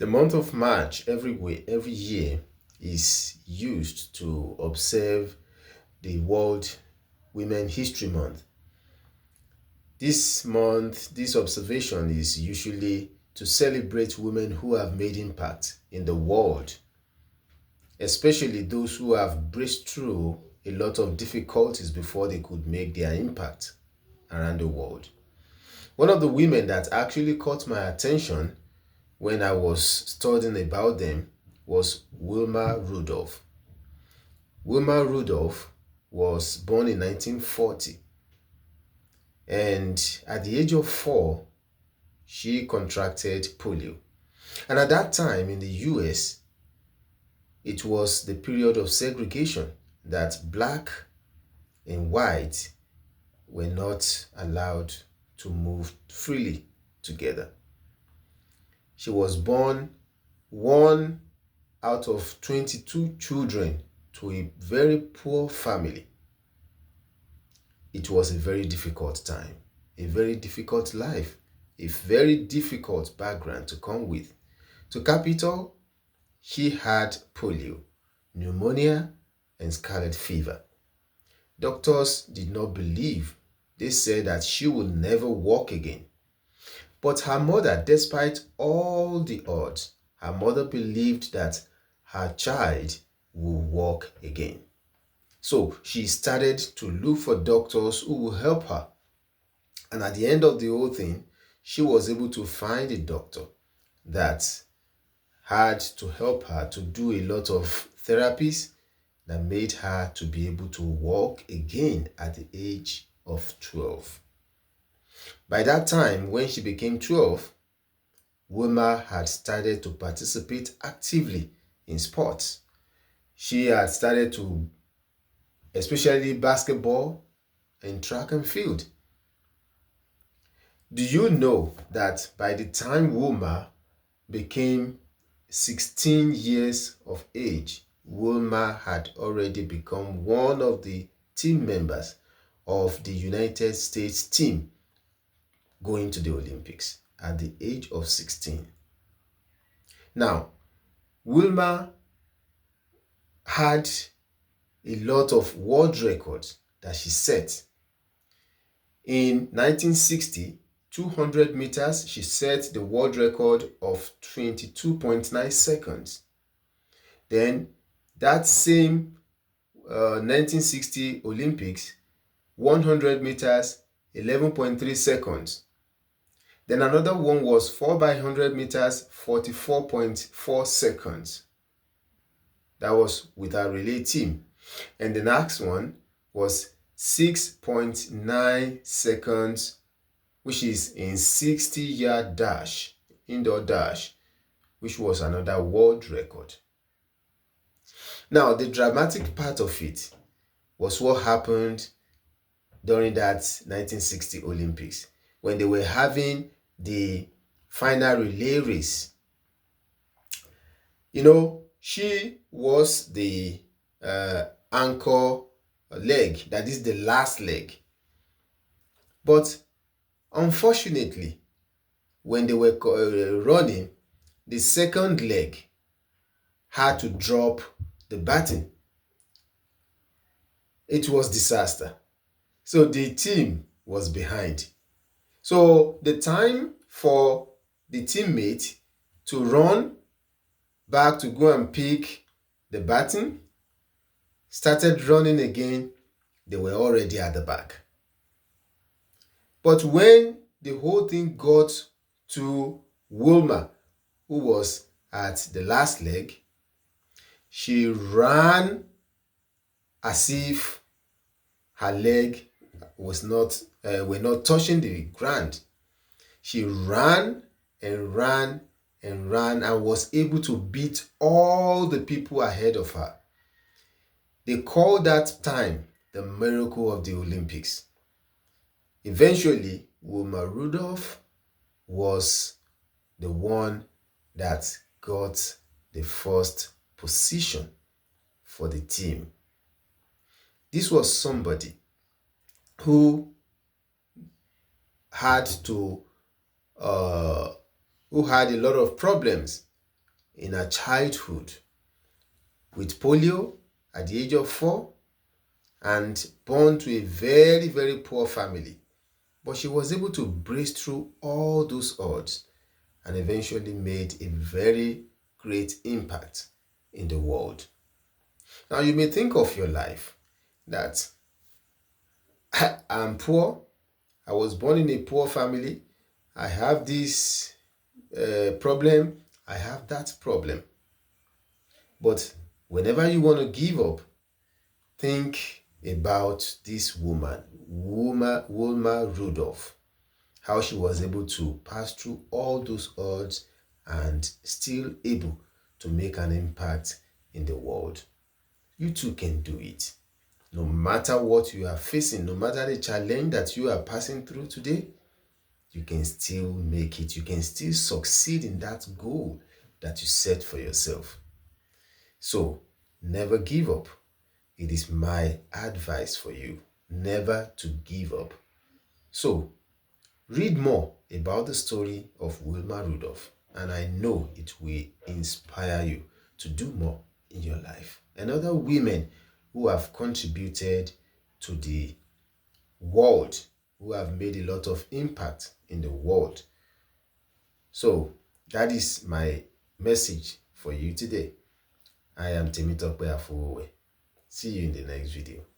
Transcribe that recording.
The month of March every year is used to observe the World Women History Month. This month, this observation is usually to celebrate women who have made impact in the world, especially those who have breezed through a lot of difficulties before they could make their impact around the world. One of the women that actually caught my attention when I was studying about them was Wilma Rudolph. Wilma Rudolph was born in 1940, and at the age of 4, she contracted polio. And at that time in the US, it was the period of segregation that black and white were not allowed to move freely together. She was born one out of 22 children to a very poor family. It was a very difficult time, a very difficult life, a very difficult background to come with. To cap it all, she had polio, pneumonia, and scarlet fever. Doctors did not believe. They said that she would never walk again. But her mother, despite all the odds, her mother believed that her child would walk again. So she started to look for doctors who will help her. And at the end of the whole thing, she was able to find a doctor that had to help her to do a lot of therapies that made her to be able to walk again at the age of 12. By that time, when she became 12, Wilma had started to participate actively in sports. She had started to, especially basketball and track and field. Do you know that by the time Wilma became 16 years of age, Wilma had already become one of the team members of the United States team going to the Olympics at the age of 16. Now, Wilma had a lot of world records that she set. In 1960, 200 meters, she set the world record of 22.9 seconds. Then that same 1960 Olympics, 100 meters, 11.3 seconds. Then another one was 4 by 100 meters, 44.4 seconds. That was with our relay team. And the next one was 6.9 seconds, which is in 60-yard dash, indoor dash, which was another world record. Now, the dramatic part of it was what happened during that 1960 Olympics when they were having the final relay race. You know, she was the anchor leg, that is the last leg. But unfortunately, when they were running, the second leg had to drop the baton. It was disaster. So the team was behind. So the time for the teammate to run back to go and pick the baton started running again, they were already at the back. But when the whole thing got to Wilma, who was at the last leg, she ran as if her leg was not were not touching the ground. She ran and ran and ran and was able to beat all the people ahead of her. They called that time the miracle of the Olympics. Eventually, Wilma Rudolph was the one that got the first position for the team. This was somebody who had a lot of problems in her childhood with polio at the age of 4 and born to a very, very poor family. But she was able to breeze through all those odds and eventually made a very great impact in the world. Now, you may think of your life that I'm poor, I was born in a poor family, I have this problem, I have that problem. But whenever you want to give up, think about this woman, Wilma Rudolph, how she was able to pass through all those odds and still able to make an impact in the world. You too can do it. No matter what you are facing, no matter the challenge that you are passing through today, you can still make it. You can still succeed in that goal that you set for yourself. So, never give up. It is my advice for you, never to give up. So, read more about the story of Wilma Rudolph, and I know it will inspire you to do more in your life. And other women who have contributed to the world, who have made a lot of impact in the world. So, that is my message for you today. I am Temitope Afowe. See you in the next video.